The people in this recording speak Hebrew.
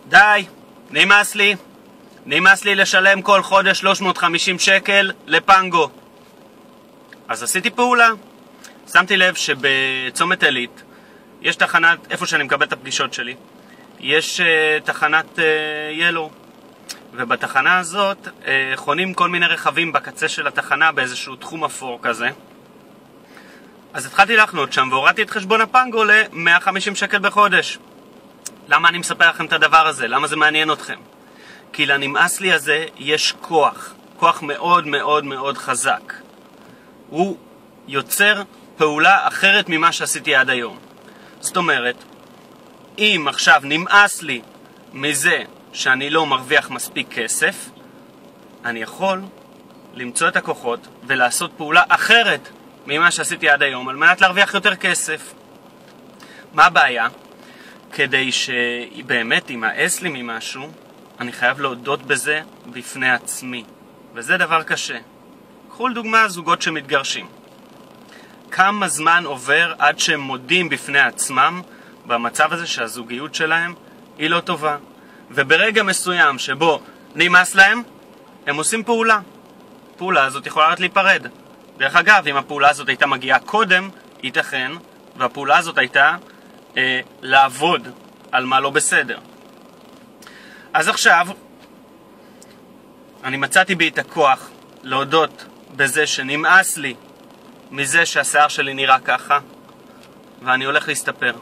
די, נמאס לי לשלם כל חודש 350 שקל לפנגו. אז עשיתי פעולה. שמתי לב שבצומת עילית יש תחנת, איפה שאני מקבל את הפגישות שלי, יש תחנת ילו, ובתחנה הזאת חונים כל מיני רכבים בקצה של התחנה באיזשהו תחום אפור כזה. אז התחלתי לחנות שם והורדתי את חשבון הפנגו ל-150 שקל בחודש. למה אני מספר לכם את הדבר הזה? למה זה מעניין אתכם? כי לנמאס לי הזה יש כוח מאוד מאוד מאוד חזק. הוא יוצר פעולה אחרת ממה שעשיתי עד היום. זאת אומרת, אם עכשיו נמאס לי מזה שאני לא מרוויח מספיק כסף, אני יכול למצוא את הכוחות ולעשות פעולה אחרת ממה שעשיתי עד היום על מנת להרוויח יותר כסף. מה הבעיה? כדי שבאמת ימאס לי ממשהו, אני חייב להודות בזה בפני עצמי. וזה דבר קשה. קחו לדוגמה זוגות שמתגרשים. כמה זמן עובר עד שהם מודים בפני עצמם במצב הזה שהזוגיות שלהם היא לא טובה. וברגע מסוים שבו נמאס להם, הם עושים פעולה. הפעולה הזאת יכולה רק להיפרד. דרך אגב, אם הפעולה הזאת הייתה מגיעה קודם, ייתכן, והפעולה הזאת הייתה לעבוד על מה לא בסדר. אז עכשיו, אני מצאתי בי את הכוח להודות בזה שנמאס לי מזה שהשיער שלי נראה ככה, ואני הולך להסתפר.